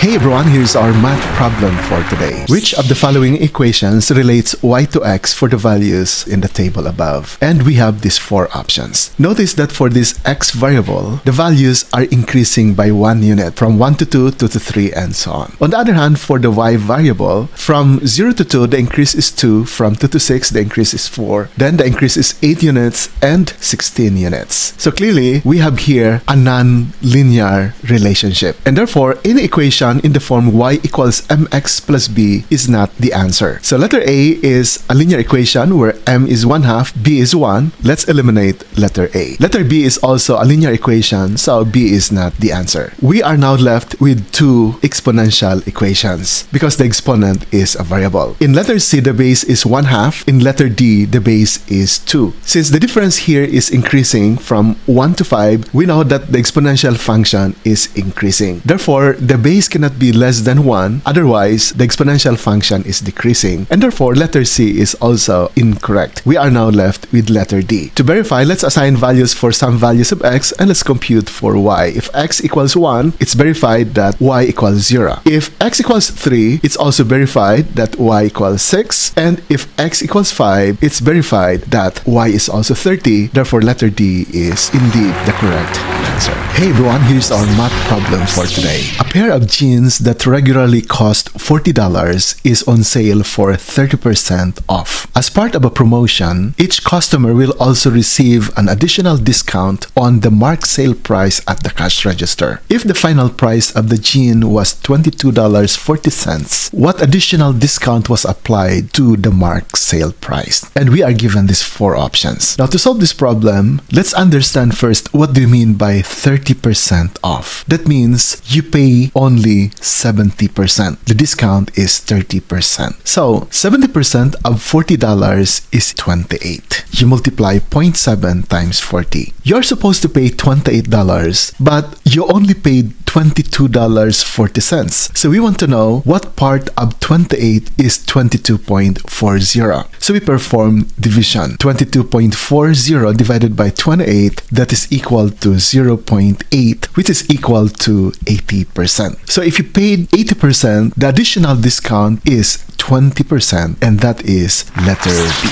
Hey everyone, here's our math problem for today. Which of the following equations relates y to x for the values in the table above? And we have these four options. Notice that for this x variable, the values are increasing by 1 unit from 1 to 2, 2 to 3, and so on. On the other hand, for the y variable, from 0 to 2, the increase is 2, from 2 to 6, the increase is 4, then the increase is 8 units and 16 units. So clearly, we have here a non-linear relationship. And therefore, any equation in the form y equals mx plus b is not the answer. So letter A is a linear equation where m is 1/2, b is 1. Let's eliminate letter A. Letter B is also a linear equation, so b is not the answer. We are now left with two exponential equations because the exponent is a variable. In letter C, the base is 1/2. In letter D, the base is 2. Since the difference here is increasing from 1 to 5, we know that the exponential function is increasing. Therefore, the base cannot be less than 1, otherwise the exponential function is decreasing, and therefore letter C is also incorrect. We are now left with letter D. To verify, let's assign values for some values of x and let's compute for y. If x equals 1, it's verified that y equals 0. If x equals 3, it's also verified that y equals 6, and if x equals 5, it's verified that y is also 30. Therefore, letter D is indeed the correct answer. Hey everyone, here's our math problem for today. A pair of jeans that regularly cost $40 is on sale for 30% off. As part of a promotion, each customer will also receive an additional discount on the marked sale price at the cash register. If the final price of the jean was $22.40, what additional discount was applied to the marked sale price? And we are given these four options. Now to solve this problem, let's understand first what do you mean by 30% off. That means you pay only 70%. The discount is 30%. So 70% of $40 is 28. You multiply 0.7 times 40. You're supposed to pay $28, but you only paid $22.40. So we want to know what part of 28 is 22.40. So we perform division. 22.40 divided by 28, that is equal to 0.8, which is equal to 80%. So if you paid 80%, the additional discount is 20%, and that is letter B.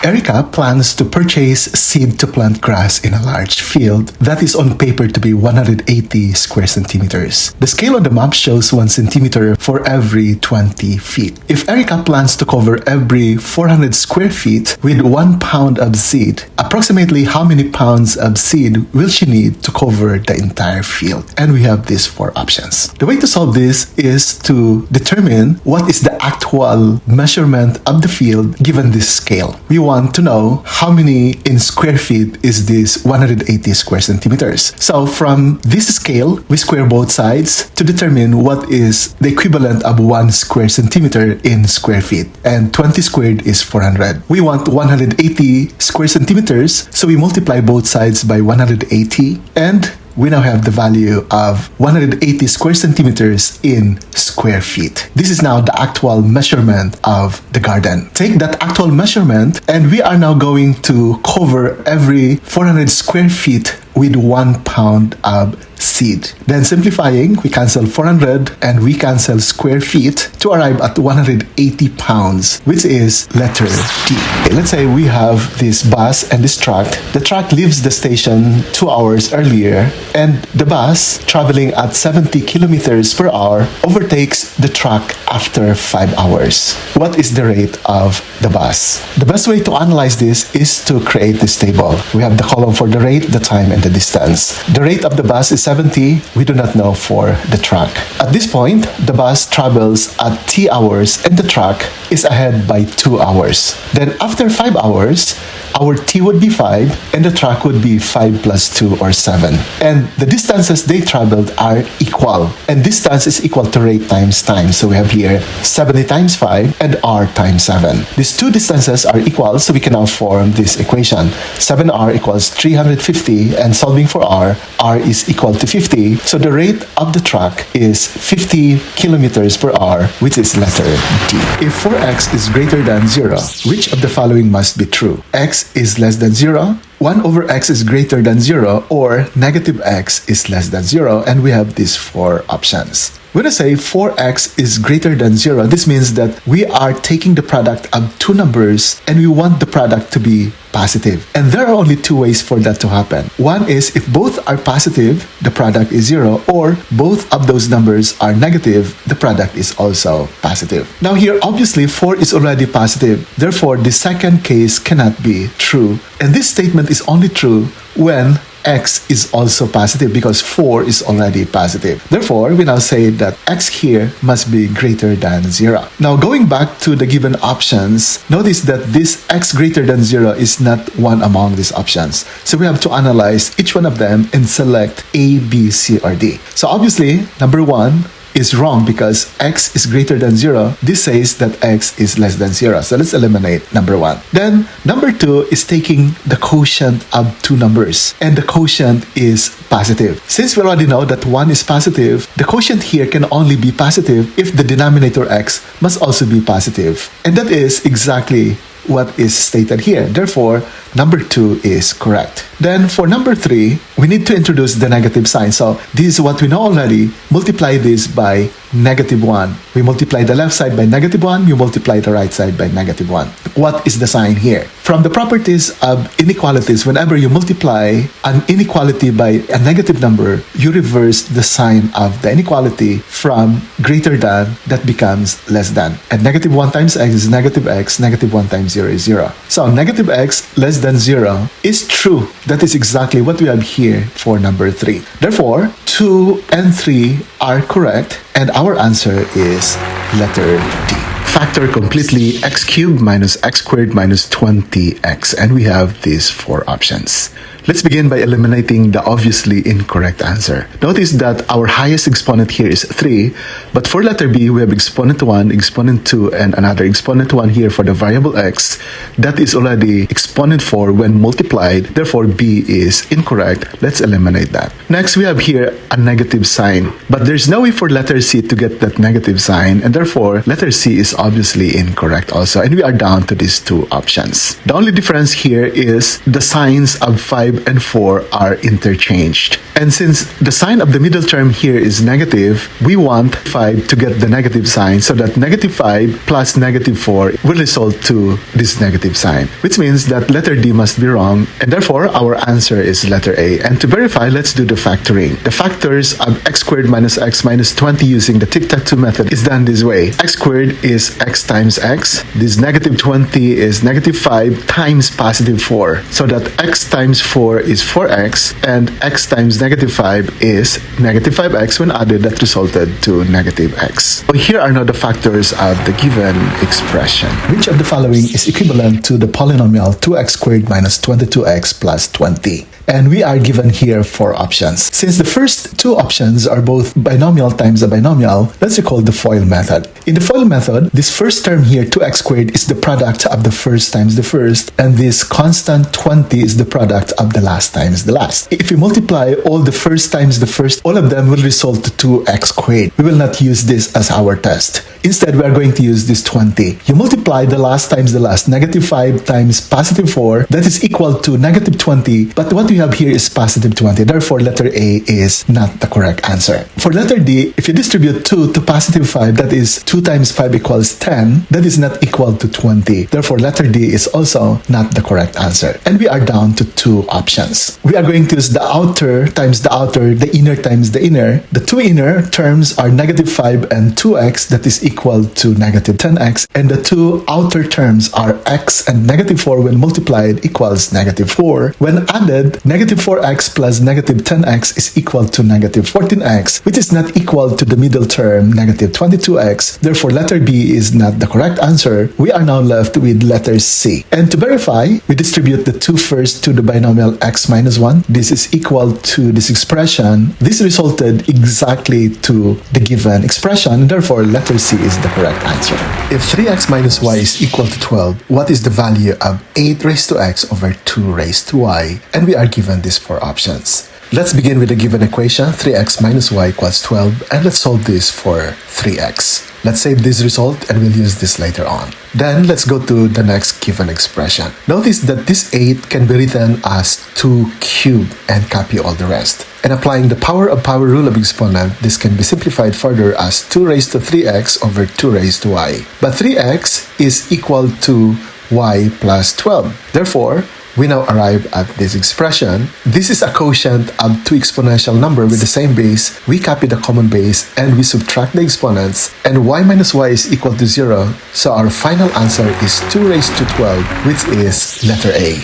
Erica plans to purchase seed to plant grass in a large field that is on paper to be 180 square centimeters. The scale on the map shows 1 centimeter for every 20 feet. If Erica plans to cover every 400 square feet with 1 pound of seed, approximately how many pounds of seed will she need to cover the entire field? And we have these four options. The way to solve this is to determine what is the actual measurement of the field given this scale. We want to know how many in square feet is this 180 square centimeters. So from this scale, we square both sides to determine what is the equivalent of 1 square centimeter in square feet. And 20 squared is 400. We want 180 square centimeters, so we multiply both sides by 180, and we now have the value of 180 square centimeters in square feet. This is now the actual measurement of the garden. Take that actual measurement, and we are now going to cover every 400 square feet with 1 pound of seed. Then simplifying, we cancel 400 and we cancel square feet to arrive at 180 pounds, which is letter D. Okay, let's say we have this bus and this truck. The truck leaves the station 2 hours earlier, and the bus, traveling at 70 kilometers per hour, overtakes the truck after 5 hours. What is the rate of the bus? The best way to analyze this is to create this table. We have the column for the rate, the time, and the distance. The rate of the bus is 70. We do not know for the truck. At this point, the bus travels at t hours and the truck is ahead by 2 hours. Then after 5 hours, our t would be 5 and the truck would be 5 plus 2 or 7. And the distances they traveled are equal. And distance is equal to rate times time. So we have here 70 times 5 and r times 7. These two distances are equal, so we can now form this equation. 7r equals 350, and solving for r is equal to 50. So the rate of the truck is 50 kilometers per hour, which is letter D. If 4x is greater than 0, which of the following must be true? X is less than 0, 1 over x is greater than 0, or negative x is less than 0, and we have these four options. When I say 4x is greater than 0, this means that we are taking the product of two numbers and we want the product to be positive. And there are only two ways for that to happen. One is if both are positive, the product is 0, or both of those numbers are negative, the product is also positive. Now here, obviously, 4 is already positive. Therefore, the second case cannot be true. And this statement is only true when x is also positive because 4 is already positive. Therefore, we now say that x here must be greater than 0. Now, going back to the given options, notice that this x greater than 0 is not one among these options. So we have to analyze each one of them and select A, B, C, or D. So obviously, number 1 is wrong because x is greater than 0. This says that x is less than 0. So let's eliminate number 1. Then number 2 is taking the quotient of two numbers, and the quotient is positive. Since we already know that 1 is positive, the quotient here can only be positive if the denominator x must also be positive. And that is exactly what is stated here. Therefore, number 2 is correct. Then for number 3, we need to introduce the negative sign. So this is what we know already. Multiply this by -1. We multiply the left side by -1. We multiply the right side by -1. What is the sign here? From the properties of inequalities, whenever you multiply an inequality by a negative number, you reverse the sign of the inequality from greater than, that becomes less than. And -1 times x is -x, -1 times 0 is 0. So negative x less than 0 is true. That is exactly what we have here for number 3. Therefore, 2 and 3 are correct, and our answer is letter D. Factor completely x cubed minus x squared minus 20x, and we have these 4 options. Let's begin by eliminating the obviously incorrect answer. Notice that our highest exponent here is 3, but for letter B, we have exponent 1, exponent 2, and another exponent 1 here for the variable x. That is already exponent 4 when multiplied, therefore B is incorrect. Let's eliminate that. Next, we have here a negative sign, but there's no way for letter C to get that negative sign, and therefore letter C is obviously incorrect also, and we are down to these 2 options. The only difference here is the signs of 5 and 4 are interchanged. And since the sign of the middle term here is negative, we want 5 to get the negative sign so that -5 plus -4 will result to this negative sign, which means that letter D must be wrong, and therefore our answer is letter A. And to verify, let's do the factoring. The factors of x squared minus x minus 20 using the tic-tac-toe method is done this way. X squared is x times x. This -20 is -5 times +4. So that x times 4 is 4x, and x times -5 is -5x. When added, that resulted to -x. So here are now the factors of the given expression. Which of the following is equivalent to the polynomial 2x squared minus 22x plus 20? And we are given here 4 options. Since the first 2 options are both binomial times a binomial, let's recall the FOIL method. In the FOIL method, this first term here, 2x squared, is the product of the first times the first, and this constant 20 is the product of the last times the last. If we multiply all the first times the first, all of them will result to 2x squared. We will not use this as our test. Instead, we are going to use this 20. You multiply the last times the last, -5 times +4, that is equal to -20, but what we have here is +20. Therefore, letter A is not the correct answer. For letter D, if you distribute 2 to +5, that is 2 times 5 equals 10, that is not equal to 20. Therefore, letter D is also not the correct answer. And we are down to 2 options. We are going to use the outer times the outer, the inner times the inner. The 2 inner terms are -5 and 2x, that is equal to -10x, and the 2 outer terms are x and -4 when multiplied equals -4. When added, -4x plus -10x is equal to -14x, which is not equal to the middle term, -22x. Therefore, letter B is not the correct answer. We are now left with letter C. And to verify, we distribute the 2 first to the binomial x minus 1. This is equal to this expression. This resulted exactly to the given expression. Therefore, letter C is the correct answer. If 3x minus y is equal to 12, what is the value of 8 raised to x over 2 raised to y? And we are given these 4 options. Let's begin with the given equation, 3x minus y equals 12, and let's solve this for 3x. Let's save this result and we'll use this later on. Then let's go to the next given expression. Notice that this 8 can be written as 2 cubed and copy all the rest. And applying the power of power rule of exponent, this can be simplified further as 2 raised to 3x over 2 raised to y. But 3x is equal to y plus 12. Therefore, we now arrive at this expression. This is a quotient of two exponential numbers with the same base. We copy the common base and we subtract the exponents, and y minus y is equal to 0. So our final answer is 2 raised to 12, which is letter A.